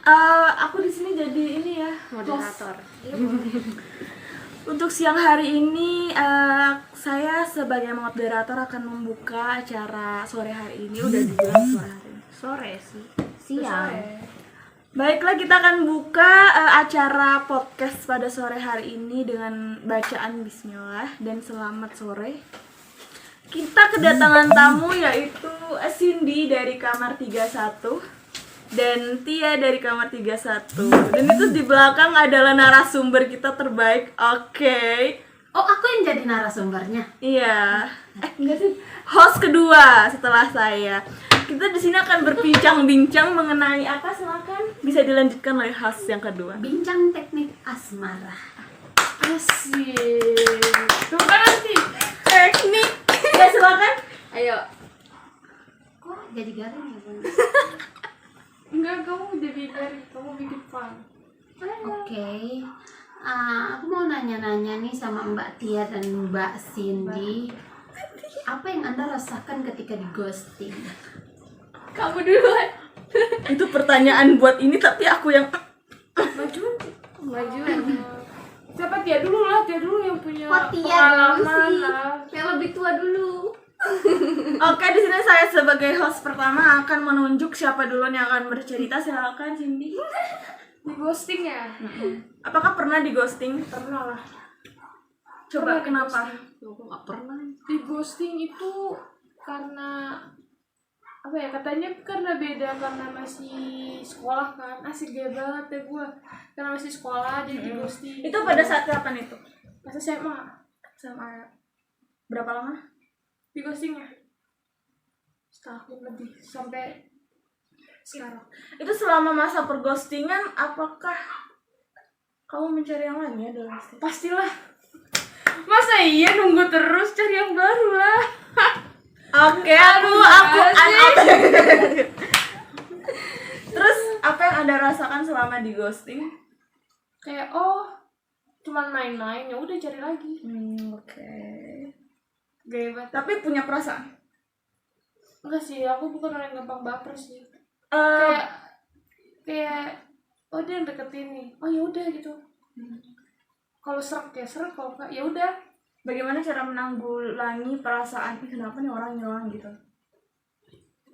Aku di sini jadi ini ya, moderator. Untuk siang hari ini saya sebagai moderator akan membuka acara sore hari ini. Udah dibilang sore hari ini. Sore sih, Siang. siang. Baiklah, kita akan buka acara podcast pada sore hari ini dengan bacaan bismillah dan selamat sore. Kita kedatangan tamu yaitu Cindy dari kamar 31 dan Tia dari kamar 31. Dan itu di belakang adalah narasumber kita terbaik. Oke. Oh, aku yang jadi narasumbernya. Iya. Enggak sih. Host kedua setelah saya. Kita di sini akan berbincang-bincang mengenai apa, silakan. Bisa dilanjutkan oleh host yang kedua. Bincang teknik asmara. Asik. Tuh kan nanti teknik. Ya silakan. Ayo. Kok jadi garing ya, Bun? Enggak, kamu jadi garing, kamu bikin fun. Oke. Aku mau nanya-nanya nih sama Mbak Tia dan Mbak Cindy. Apa yang Anda rasakan ketika di ghosting? Kamu duluan. Itu pertanyaan buat ini tapi aku yang Maju. Siapa Tia dulu lah, Tia dulu yang punya Kok Tia dulu pengalaman sih? lah. Yang lebih tua dulu. Oke, di sini saya sebagai host pertama akan menunjuk siapa duluan yang akan bercerita. Silakan Cindy. Di ghosting ya? Apakah pernah di ghosting? Pernah lah. Coba Pernah di kenapa? Aku nggak pernah. Di ghosting itu karena apa ya, katanya karena beda, karena masih sekolah kan. Asik gaya banget ya gue, karena masih sekolah jadi di ghosting. Itu pada saat kapan itu? pas SMA Sama berapa lama? di ghostingnya setahun lebih sampai sekarang. Itu selama masa perghostingan apakah kamu mencari yang lain ya dalam istilah? Pastilah, masa iya nunggu terus, cari yang baru lah. Oke, aku Terus apa yang Anda rasakan selama di ghosting? Kayak cuman main-main, ya udah cari lagi. Oke. Gaya banget. Tapi punya perasaan? Enggak sih, aku bukan orang yang gampang baper sih. Eh, Kayak dia yang deketin nih, oh ya udah gitu. Kalau serak ya serak, kalau enggak ya udah. Bagaimana cara menanggulangi perasaan kenapa nih orang ngilang gitu?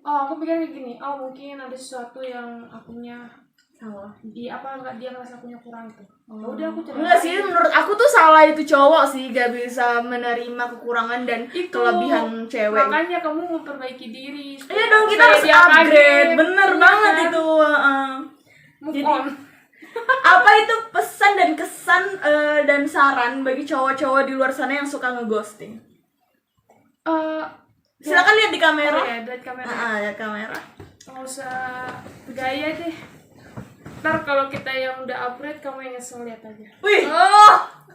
Aku pikir kayak gini, mungkin ada sesuatu yang akunya Salah. enggak, dia ngerasa punya kurang gitu. Ya udah aku cari. Enggak sih, menurut aku tuh salah itu cowok sih, gak bisa menerima kekurangan dan Itu kelebihan cewek. makanya kamu memperbaiki diri. Iya dong, kita supaya harus dia upgrade. kaget. Bener Iya banget kan? itu. Move Jadi, on. apa itu pesan dan kesan dan saran bagi cowok-cowok di luar sana yang suka ngeghosting? Silakan lihat di kamera. Ya, lihat kamera. Lihat kamera. Nggak usah gaya deh. Ntar kalau kita yang udah upgrade, kamu yang nyesel, lihat aja. Wih.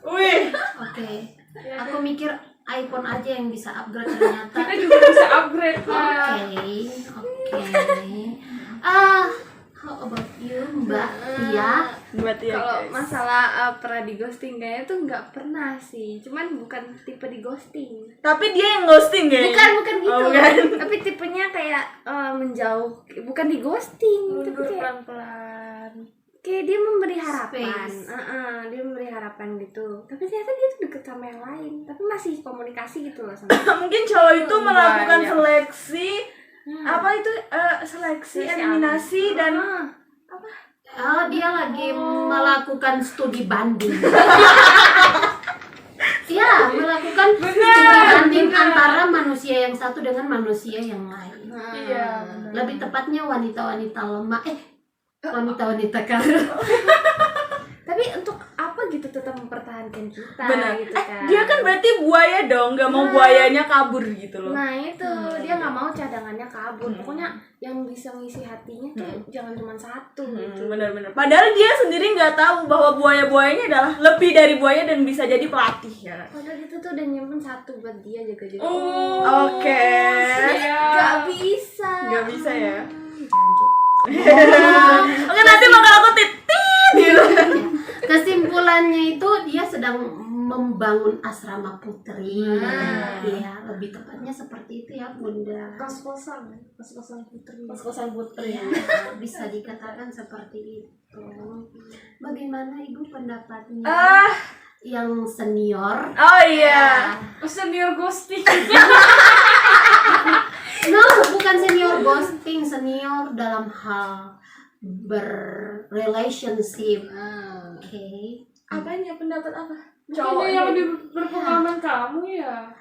Wih. Oke. Ya, Aku mikir iPhone aja yang bisa upgrade ternyata. kita juga bisa upgrade lah. Oke. How about you, Mbak Tia? Buat ya Kalau guys. masalah pernah di ghosting kayaknya tuh nggak pernah sih, cuman bukan tipe di ghosting. Tapi dia yang ghosting ya? Bukan gitu. Oh, bukan. Tapi tipenya kayak menjauh, bukan di ghosting, tapi Mundur kayak pelan-pelan. dia memberi harapan. Space. Dia memberi harapan gitu. Tapi ternyata dia tuh deket sama yang lain, tapi masih komunikasi gitu loh sama. Mungkin cowok itu melakukan Banyak. seleksi apa itu seleksi eliminasi dan Dia lagi melakukan studi banding. Iya, melakukan studi banding antara manusia yang satu dengan manusia yang lain. Iya. Lebih tepatnya wanita-wanita lemah. Wanita-wanita karir. Tapi untuk apa gitu tetap mempertahankan kita benar. gitu kan. Dia kan berarti buaya dong, nggak mau buayanya kabur gitu loh. Nah itu dia nggak mau cadangannya kabur. Pokoknya yang bisa ngisi hatinya tuh jangan cuma satu gitu. Benar-benar. Padahal dia sendiri nggak tahu bahwa buaya-buayanya adalah lebih dari buaya dan bisa jadi pelatih ya. Padahal itu tuh udah nyimpen satu buat dia jaga-jaga. Oke. Gak bisa. Nggak bisa ya. Janjuk. Oke, nanti bakal aku titit gitu. Kesimpulannya itu dia sedang membangun asrama putri. Iya, lebih tepatnya seperti itu ya Bunda. Kos-kosan putri. Kos-kosan putri. Iya, bisa dikatakan seperti itu. Bagaimana Ibu pendapatnya? Yang senior? Oh iya. Senior ghosting. No, bukan senior ghosting, senior dalam hal berrelationship. Oke. Apanya, pendapat apa? Mungkin yang lebih berpengalaman kamu ya.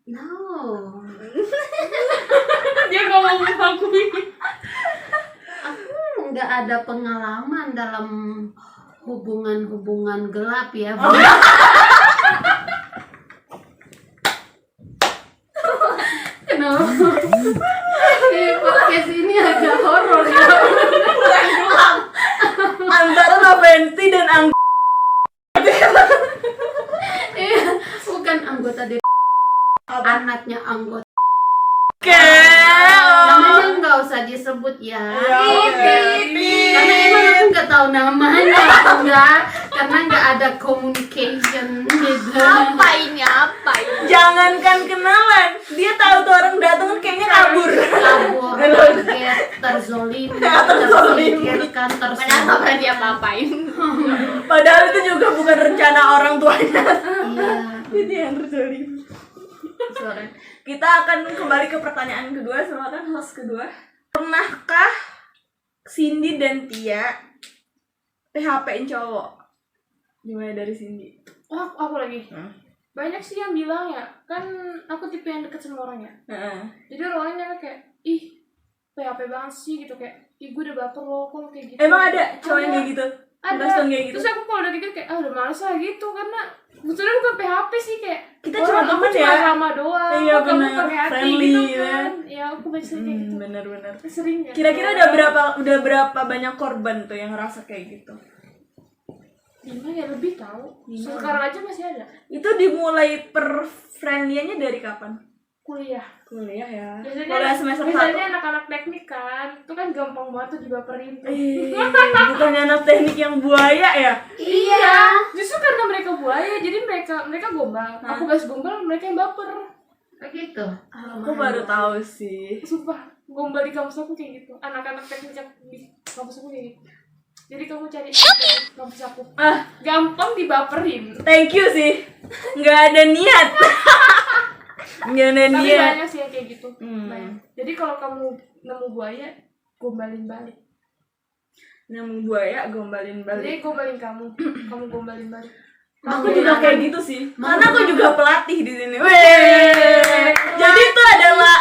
No. Dia nggak mau mengakui. Aku nggak ada pengalaman dalam hubungan gelap ya. Kenapa? Podcast ini agak horor ya. Antara Laventi dan Iya, bukan anggota DPR, anaknya anggota. Oke. Namanya nggak usah disebut ya. Karena emang aku nggak tahu namanya, karena nggak ada communication gitu. Apa ini? Jangankan kenalan, dia tahu tuh orang datang kayaknya kabur. Kabur, kaget, terzolimi, tersingkirkan, Padahal apa dia apa-apain? Padahal itu juga bukan rencana orang tuanya. Iya. Ini yang terjadi. Sorry. Kita akan kembali ke pertanyaan kedua, silakan host kedua. Pernahkah Cindy dan Tia PHP-in cowok? Dimulai dari Cindy. Oh, aku lagi. Banyak sih yang bilang ya, kan aku tipe yang deket sama orangnya. Jadi orangnya kayak, ih, PHP banget sih gitu, kayak, ih gue udah baper loh kok kayak gitu. Emang ada cowok yang kayak gitu? Ada. Kayak gitu? Terus aku kalau udah dikit kayak, udah males lah gitu, karena sebetulnya bukan PHP sih, kayak Kita orang cuma aku temen cuma ya? ramah doang. Iya, kok kamu bener. pakai hati Friendly, gitu ya. kan. Ya aku biasa kayak gitu. Bener-bener. Sering ya. Kira-kira udah berapa banyak korban tuh yang ngerasa kayak gitu? 5 ya lebih tahu. Lima. Sekarang aja masih ada. Itu dimulai friendly-nya dari kapan? Kuliah. Kuliah ya. Biasanya, Kuliah semester biasanya 1. anak-anak teknik kan, itu kan gampang banget tuh dibaperin tuh. Bukannya anak teknik yang buaya ya? Iya, justru karena mereka buaya, jadi mereka gombal. Aku bahas gombal, mereka yang baper. Begitu. Aku baru tahu sih. Sumpah, gombal di kampus aku kayak gitu. Anak-anak teknik di kampus aku kayak gitu. Jadi kamu cari kampus aku. Gampang dibaperin. Thank you sih. Nggak ada niat. Nggak ada Tapi niat. banyak sih yang kayak gitu. Banyak. Jadi kalau kamu nemu buaya, gombalin balik. Nemu buaya gombalin balik. Jadi gombalin kamu, kamu gombalin balik. Aku juga kayak gitu sih. Karena aku juga pelatih di sini. Weh. Jadi itu adalah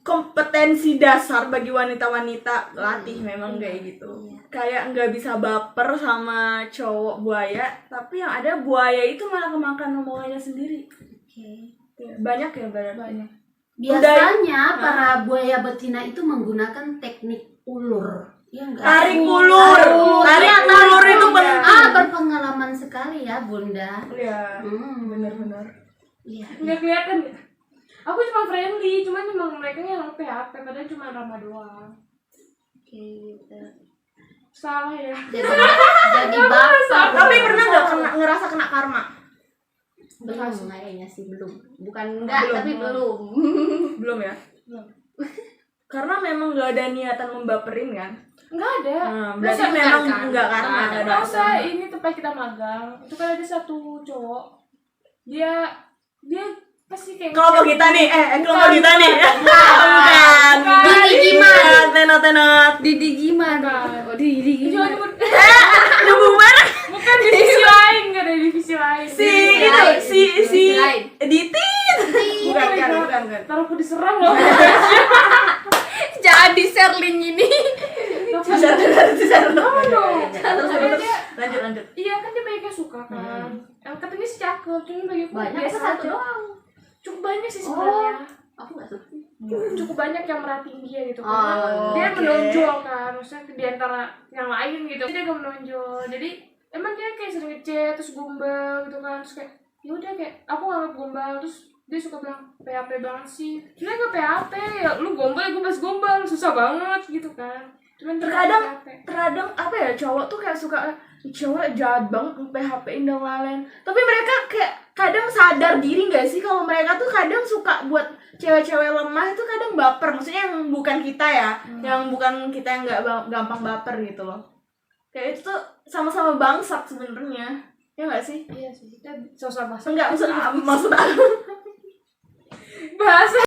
kompetensi dasar bagi wanita-wanita pelatih memang kayak gitu. Kayak nggak bisa baper sama cowok buaya, tapi yang ada buaya itu malah kemakan omongannya sendiri. Oke. Banyak ya, banyak. Biasanya para buaya betina itu menggunakan teknik ulur. Ya enggak? Tarik ulur. Tarik ulur itu penting. Berpengalaman sekali ya Bunda. Iya, benar-benar. Iya. Nggak kelihatan ya? Aku cuma friendly, cuman emang mereka yang PHP, padahal cuma ramah doang. Oke, gitu. Salah ya. Jadi baper. Tapi pernah nggak ngerasa kena karma? Belum kayaknya sih, belum. Bukan enggak, Belum. tapi belum. Belum ya? Belum. Karena memang nggak ada niatan membaperin kan? Nggak ada. Berarti Masa memang bukan, nggak karma. nggak ada. Nggak ada. Masa ini tempat kita magang, itu kan ada satu cowok, dia pasti kayak Kelompok kita nih, kelompok kita nih. Bukan. Didi gimana? Tenot. Didi gimana? Bukan. Oh, Didi Jangan gimana? nyebut. Nyebut mana? Bukan divisi lain, nggak ada divisi lain. Si lain. Ditit. Bukan. Ntar aku diserang loh. Jadi share link ini. Lanjut. Iya kan dia banyak yang suka kan. Katanya sih cakep, cuma bagi aku Banyak biasa satu aja. doang. Cukup banyak sih sebenarnya. Aku nggak suka. Cukup banyak yang merhatiin dia gitu kan. Oh, Dia oke. menonjol kan, maksudnya di antara yang lain gitu. Dia gak menonjol. Jadi emang dia kayak sering ngechat terus gombal gitu kan. Terus kayak ya udah kayak aku nganggap gombal, terus dia suka bilang PHP banget sih. Sebenarnya gak PHP ya, lu gombal gue pas gombal, susah banget gitu kan. Cuman terkadang apa ya, cowok tuh kayak suka cowok jahat banget nge-PHP-in dan lain-lain, tapi mereka kayak kadang sadar diri nggak sih kalau mereka tuh kadang suka buat cewek-cewek lemah itu kadang baper, maksudnya yang bukan kita ya, yang bukan kita yang nggak gampang baper gitu loh. Kayak itu tuh sama-sama bangsat sebenarnya, ya nggak sih? Iya sih, kita sosok bahasa. Enggak, maksud aku Bahasa.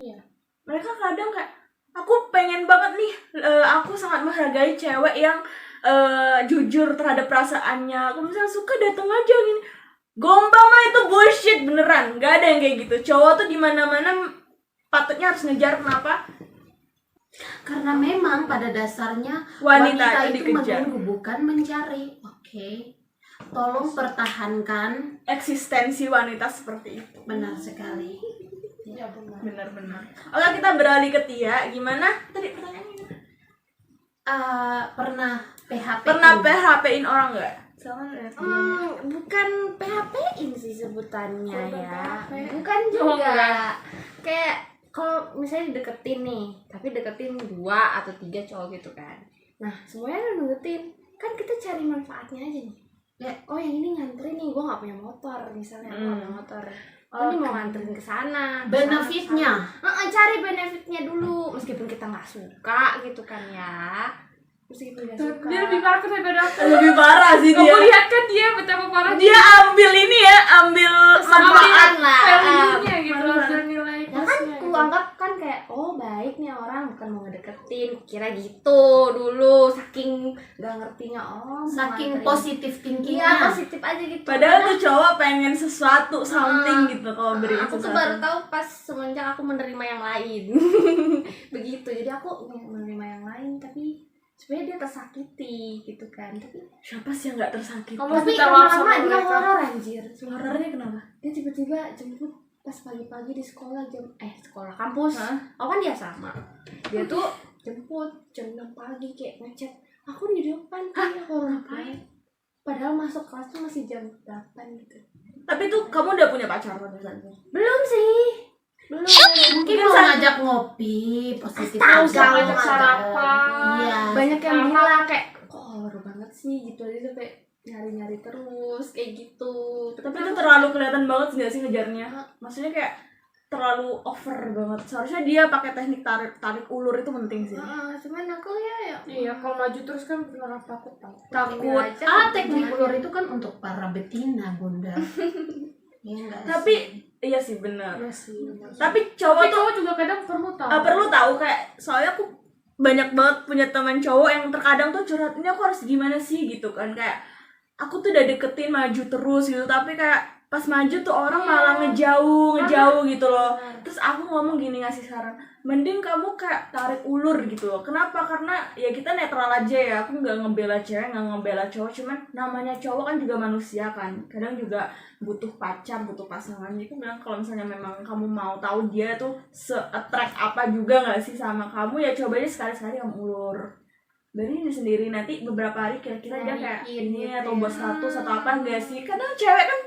mereka kadang kayak aku pengen banget nih, aku sangat menghargai cewek yang jujur terhadap perasaannya. Aku misalnya suka datang aja gini, gombal mah itu bullshit beneran, nggak ada yang kayak gitu. Cowok tuh di mana-mana patutnya harus ngejar. Kenapa? Karena memang pada dasarnya Wanita itu itu dikejar, menunggu bukan mencari. Oke. Tolong pertahankan. eksistensi wanita seperti itu. Benar sekali. Ya benar. Benar-benar. Oke, kita beralih ke Tia. Gimana? Tadi pertanyaannya gimana? Pernah Pernah PHP-in orang nggak? Bukan PHP-in sih sebutannya Korban ya. PHP. Bukan Oh, juga. enggak. Kayak kalau misalnya deketin nih, tapi deketin 2 atau 3 cowok gitu kan. Nah, semuanya udah deketin. Kan kita cari manfaatnya aja nih. Ya, oh yang ini ngantri nih, gue nggak punya motor misalnya, gue nggak punya motor. Oh, ini mau nganterin ke sana. benefitnya. Cari benefitnya dulu, meskipun kita nggak suka gitu kan ya. Meskipun nggak suka. Dia lebih parah daripada aku. Lebih parah sih dia. Kamu lihat kan dia betapa parahnya. Dia ambil ini ya, ambil manfaat. lah. Value-nya gitu, manfaat. ambil nilai Ya kan plusnya ku gitu. anggap kan kayak oh baik nih orang, bukan mau ngedeketin. Kira gitu dulu, saking gak ngertinya mau Saking nganterin. positif Iya, thinkingnya. positif aja gitu. Padahal tuh cowok pengen sesuatu, something gitu kalau beri Aku tuh sesuatu. baru tahu pas semenjak aku menerima yang lain. Begitu. Jadi aku menerima yang lain tapi sebenarnya dia tersakiti gitu kan. Tapi Siapa sih yang nggak tersakiti? Kamu tapi minta maaf lama-lama sama dia mereka. horor anjir. Horornya kenapa? Dia tiba-tiba jemput pas pagi-pagi di sekolah sekolah kampus. Hah? Aku kan dia sama. Dia tuh jemput jam 6 pagi kayak ngechat. Aku di depan dia horor ngapain? Padahal masuk kelas tuh masih jam 8 gitu. Tapi tuh kamu udah punya pacar pada saat itu? Belum sih. Belum. Mungkin mau ngajak ngopi, positif Tahu, aja. ngajak sarapan. Iya. Banyak yang Sama. bilang kayak kok horor banget sih gitu aja sampai nyari-nyari terus kayak gitu. Tapi itu terlalu kelihatan banget nggak sih ngejarnya? Maksudnya kayak terlalu over banget. Seharusnya dia pakai teknik tarik ulur itu penting sih. Cuman aku ya Iya, kalau maju terus kan beneran takut tau. Takut. Teknik ulur itu kan untuk para betina, Bunda. Iya enggak Tapi iya sih benar. Iya sih. Tapi cowok Tapi tuh cowok juga kadang perlu tahu. perlu tahu kayak soalnya aku banyak banget punya teman cowok yang terkadang tuh curhat, ini aku harus gimana sih gitu kan, kayak aku tuh udah deketin maju terus gitu tapi kayak pas maju tuh orang malah ngejauh gitu loh. Terus aku ngomong gini, ngasih saran, mending kamu kayak tarik ulur gitu loh. Kenapa? Karena ya kita netral aja ya, aku nggak ngebela cewek nggak ngebela cowok, cuman namanya cowok kan juga manusia kan, kadang juga butuh pacar, butuh pasangan. Jadi aku bilang kalau misalnya memang kamu mau tahu dia tuh se-attract apa juga nggak sih sama kamu, ya coba aja sekali-sekali kamu ulur. Dari ini sendiri nanti beberapa hari kira-kira dia kayak ini atau buat status atau apa enggak sih. Kadang cewek kan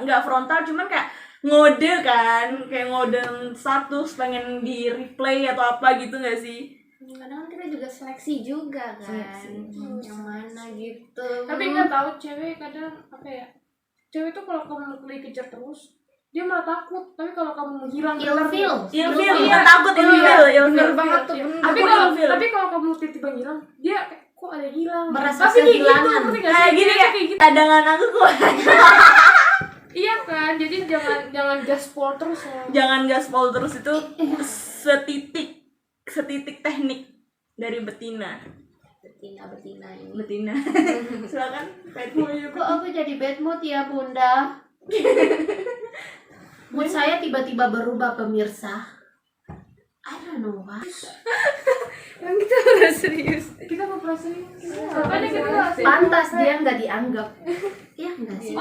nggak frontal, cuman kayak ngode kan, kayak ngode status pengen di replay atau apa gitu nggak sih. kadang kan kita juga seleksi juga kan. Seleksi. Yang mana gitu. Tapi nggak tahu cewek kadang apa ya? Cewek tuh kalau kamu dikejar terus, dia malah takut. Tapi kalau kamu menghilang, ilfeel. Ilfil, Iya. takut ilfil, Bener banget tuh. Iya. bener. Tapi kalau kamu tiba-tiba ngilang, dia kayak, kok ada yang hilang? Merasa Tapi kayak gitu, kehilangan. ngerti nggak sih? kayak gini Dia kayak kayak gitu. cadangan aku kuat. Iya kan, jadi jangan gaspol terus ya. Jangan gaspol terus, itu setitik teknik dari betina Betina ini. betina. Silakan Peti. Kok aku jadi bad mood ya, Bunda? Mood saya tiba-tiba berubah, pemirsa. I don't know why. Emang kita harus serius. Kita mau proses. Makanya kita Pantas dia nggak dianggap. Iya nggak sih?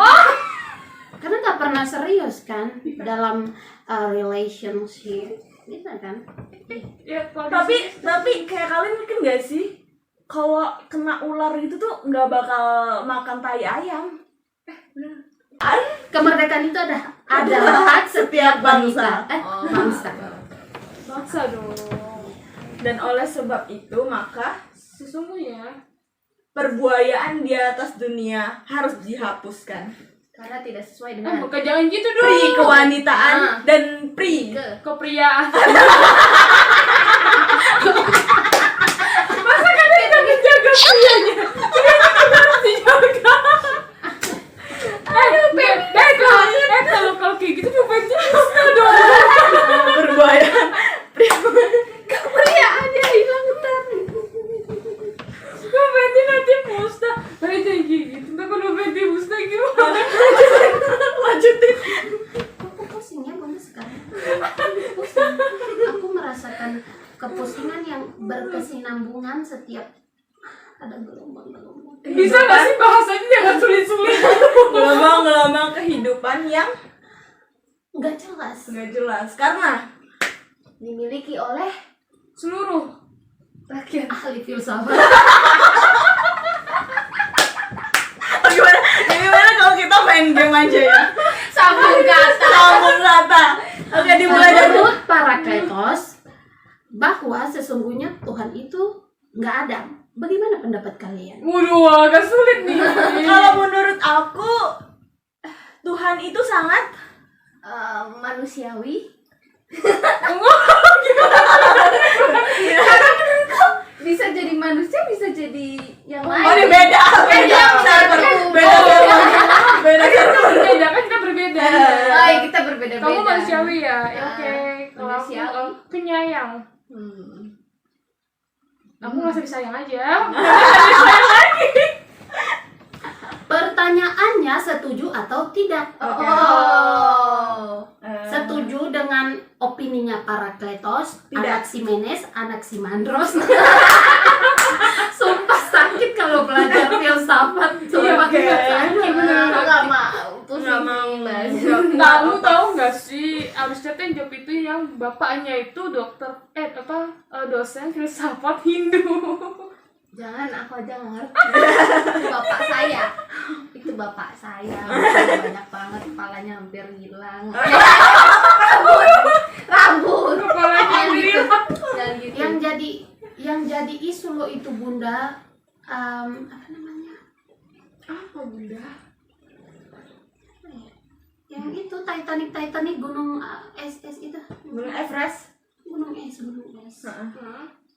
Karena nggak pernah serius kan dalam relationship, gitu kan? ya, kalau Tapi kayak kalian mungkin gak sih kalau kena ular gitu tuh nggak bakal makan tai ayam. Kemerdekaan itu adalah hak setiap bangsa. Bangsa. maksa dong. Dan oleh sebab itu maka Sesungguhnya perbuayaan di atas dunia harus dihapuskan. Karena tidak sesuai dengan bukan jangan gitu dong. Pri kewanitaan dan pri Kepriaan. Masa kalian nggak menjaga prianya? Prianya juga harus dijaga. Kalau kayak gitu dompetnya musnah dong. perbuayaan pri kepriaannya hilang ntar. Dompetnya nanti musnah. Tapi jangan kayak gitu. Ntar kalau dompetnya musnah gimana? lanjutin. Aku pusingnya Bunda sekarang. Pusing. Aku merasakan kepusingan yang berkesinambungan setiap ada gelombang-gelombang. Bisa nggak sih bahasanya jangan sulit-sulit? Gelombang-gelombang kehidupan yang Nggak jelas. nggak jelas karena Dimiliki oleh Seluruh rakyat. Ahli filsafat. gimana kalau kita main game aja ya? Sambung kata. Sambung kata. Oke, dimulai dari Menurut Parakletos bahwa sesungguhnya Tuhan itu nggak ada. Bagaimana pendapat kalian? waduh agak sulit nih. kalau menurut aku Tuhan itu sangat Manusiawi. Bisa jadi manusia, bisa jadi yang lain. oh ini beda Beda kan kita berbeda. Oh, iya, kita berbeda-beda. Kamu manusiawi ya? Ya, Ah, oke. Kalau aku manusiawi. penyayang. Aku ngerasa disayang aja. Pertanyaannya setuju atau tidak? Oh. Setuju dengan opininya Parakletos, Tidak. Anaximenes, Anaximandros. Sumpah sakit kalau belajar filsafat. Sumpah Oke. sakit bener. Nggak mau. Pusing Nggak mau. sih, Kamu tahu nggak sih? Harusnya tuh yang jawab itu yang bapaknya itu dokter dosen filsafat Hindu. Jangan, aku aja nggak ngerti. Itu bapak saya. Itu bapak saya. Banyak banget, kepalanya hampir hilang. Rambut. Kepalanya Jangan gitu. hilang. Jangan gitu. yang jadi isu lo itu Bunda, apa namanya? Apa bunda? Yang itu Titanic gunung es itu. Gunung Everest. Gunung es.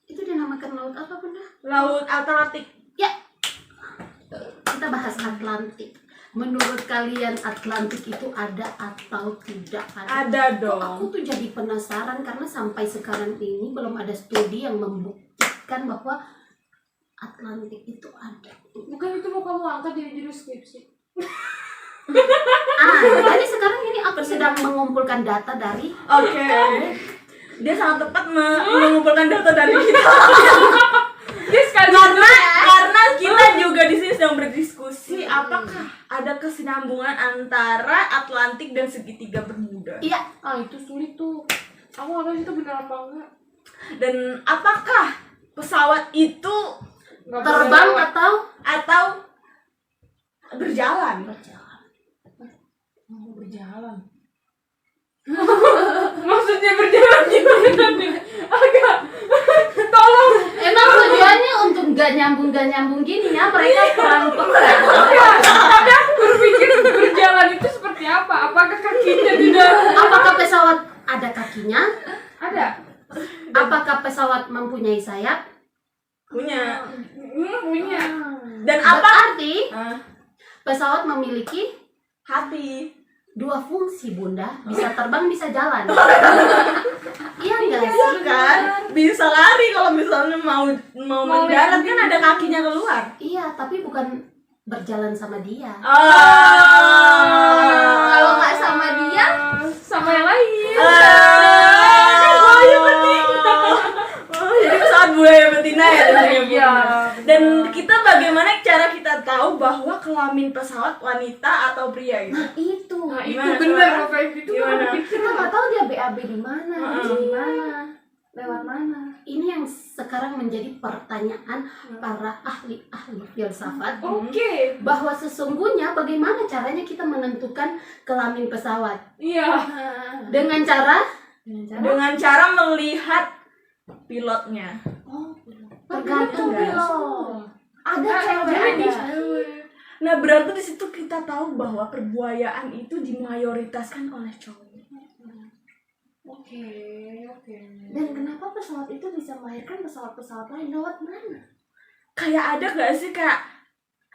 Itu dinamakan laut apa Bunda? Laut Atlantik. Ya. Kita bahas Atlantik. Menurut kalian Atlantik itu ada atau tidak ada? Ada Kok dong. aku tuh jadi penasaran karena sampai sekarang ini belum ada studi yang membuktikan bahwa Atlantik itu ada. Bukan itu mau kamu angkat dari judul skripsi. Jadi sekarang ini aku sedang mengumpulkan data dari Oke. Dia sangat tepat mengumpulkan data dari kita. Dia sekali Karena kita juga di sini sedang berdiskusi apakah ada kesinambungan antara Atlantik dan segitiga Bermuda. Iya. itu sulit tuh. Aku nggak tahu itu benar apa enggak. Dan apakah pesawat itu Nggak Terbang boleh lewat. atau berjalan? Berjalan. Maksudnya berjalan gimana nih? Agak. Tolong. Emang tujuannya untuk gak nyambung gini ya, mereka kurang peka. Tapi aku berpikir berjalan itu seperti apa? Apakah kakinya tidak? Apakah pesawat ada kakinya? Ada. Apakah pesawat mempunyai sayap? Punya. Punya. Dan apa? Berarti Ah, pesawat memiliki hati. dua fungsi Bunda, bisa terbang bisa jalan. Iya enggak Iya sih? kan? Bisa lari kalau misalnya mau mendarat kan ada kakinya keluar. Iya, tapi bukan berjalan sama dia. Kalau nggak sama dia, sama yang lain. Buaya betina. Jadi pesawat buaya betina ya tentunya. Iya. Dan kita bagaimana cara kita tahu bahwa kelamin pesawat wanita atau pria gitu? Itu. Nah, itu Gimana, benar Soalnya? apa itu? Gimana? Kita nggak tahu dia BAB di mana, di mana, lewat mana. Ini yang sekarang menjadi pertanyaan para ahli filsafat. Oke. Bahwa sesungguhnya bagaimana caranya kita menentukan kelamin pesawat? Iya. Dengan cara Dengan cara melihat pilotnya. Tergantung belum. Ada cewek Jadi ada. Nah, berarti di situ kita tahu bahwa perbuayaan itu dimayoritaskan oleh cowok. Oke. Dan kenapa pesawat itu bisa melahirkan pesawat-pesawat lain lewat mana? Kayak ada gak sih kayak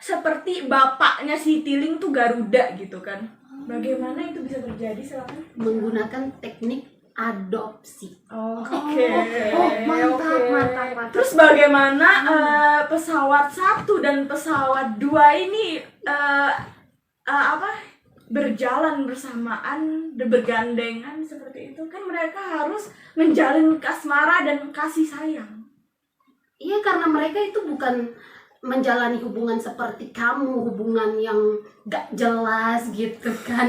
seperti bapaknya si Tiling tuh Garuda gitu kan? Bagaimana itu bisa terjadi silakan? Menggunakan teknik adopsi. Oke. Mantap. Terus bagaimana pesawat 1 dan pesawat 2 ini berjalan bersamaan, bergandengan seperti itu kan mereka harus menjalin kasmara dan kasih sayang. Iya, karena mereka itu bukan menjalani hubungan seperti kamu, hubungan yang gak jelas gitu kan.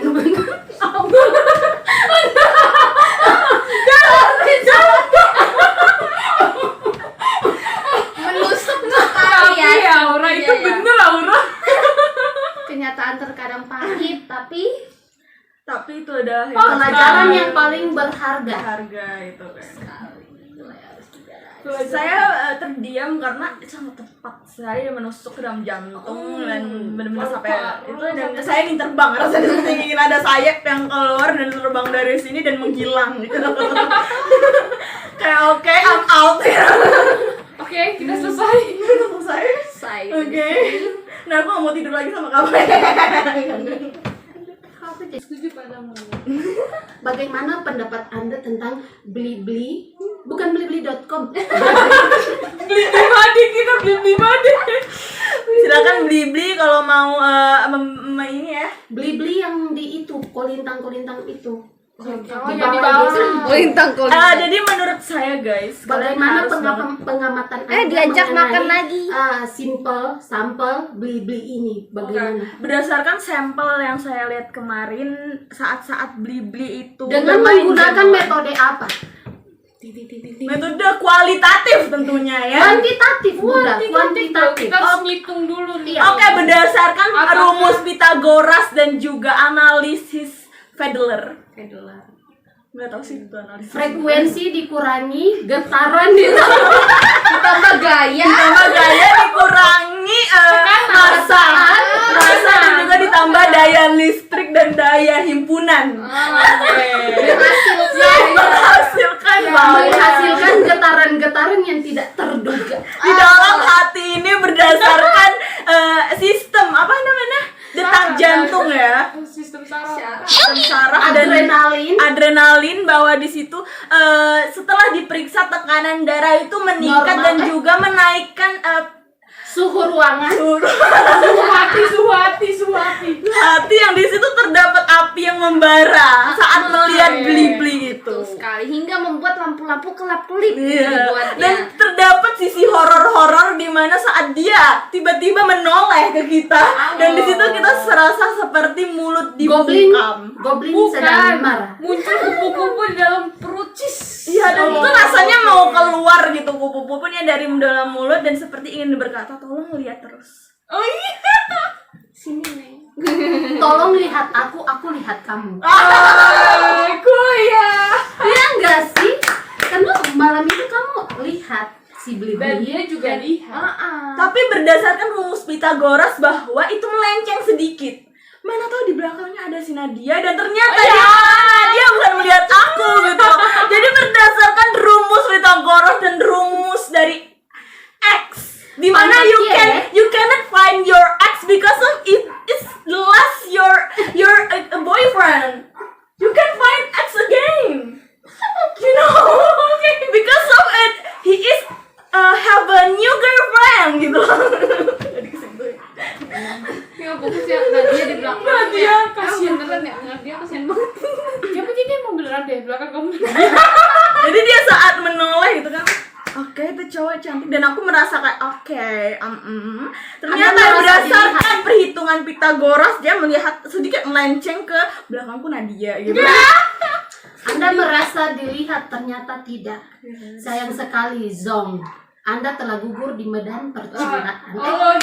Menusuk sekali ya. Iya, Aura itu Iya. bener Aura. Kenyataan terkadang pahit, tapi Itu adalah Pelajaran yang paling berharga. harga itu kan. Saya terdiam karena sangat tepat sekali dan menusuk ke dalam jantung dan benar-benar sampai itu dan saya ingin terbang rasanya ingin ada sayap yang keluar dan terbang dari sini dan menghilang gitu. Kayak oke, I'm out ya. Oke, kita selesai. Selesai. Oke. Nah, aku gak mau tidur lagi sama kamu. Setuju padamu. Bagaimana pendapat Anda tentang Blibli? Bukan blibli.com. Beli di Madi, kita beli di Madi. Silakan Blibli kalau mau ini ya. Blibli yang di itu, kolintang-kolintang itu. Oh, Di yang di bawah bawah. itu. Jadi menurut saya guys, Bagaimana kalian harus pengamatan Anda diajak mengenai, makan lagi. sampel Blibli ini? Bagaimana? berdasarkan sampel yang saya lihat kemarin saat Blibli itu Dengan bermain menggunakan jagoan. metode apa? metode kualitatif tentunya ya. Kuantitatif, udah. Kuantitatif. Kita harus ngitung dulu nih. Oke, berdasarkan Apakah- rumus Pitagoras dan juga analisis Federer. Nggak tahu sih itu analisis. Frekuensi dikurangi getaran ditambah gaya. Ditambah gaya dikurangi massa dan juga ditambah daya listrik dan daya himpunan. Menghasilkan bahwa menghasilkan getaran-getaran yang tidak terduga. di dalam hati ini berdasarkan sistem apa namanya detak jantung ya, Sistem saraf. sistem saraf dan adrenalin bahwa di situ setelah diperiksa tekanan darah itu meningkat Normal, dan juga menaikkan Suhu ruangan. Suhu hati. hati yang di situ terdapat api yang membara saat melihat Blibli itu. Sekali hingga membuat lampu-lampu kelap-kelip Iya. dibuatnya. Dan terdapat sisi horor-horor di mana saat dia tiba-tiba menoleh ke kita dan di situ kita serasa seperti mulut dibungkam. Goblin sedang marah. Muncul kupu-kupu di dalam perut cis. Iya, dan itu rasanya mau keluar gitu kupu-kupunya dari dalam mulut dan seperti ingin berkata, tolong lihat terus. Oh iya. Sini, Neng. Tolong lihat aku lihat kamu. Aku ya. Iya enggak sih? Karena malam itu kamu lihat si Dan Blibli. dia juga lihat. Tapi berdasarkan rumus Pitagoras bahwa itu melenceng sedikit. Mana tahu di belakangnya ada si Nadia dan ternyata dia bukan melihat aku gitu. Jadi berdasarkan rumus Pitagoras dan rumus dari X, di mana you cannot find your ex because of it's lost your boyfriend. You can find ex again. You know, because of it he is have a new girlfriend gitu. Jadi kesitu ya. Ya fokus ya Nadia di belakang. Nadia, kasihan. beneran ya. Nadia kasihan banget. Siapa sih dia mau beneran deh belakang kamu? Jadi dia saat menoleh gitu kan, oke, itu cowok cantik dan aku merasa kayak ternyata Anda merasa berdasarkan perhitungan Pitagoras dia melihat sedikit melenceng ke belakangku Nadia gitu. Anda merasa dilihat, ternyata tidak. Sayang sekali, Zong. Anda telah gugur di medan percintaan. Oh,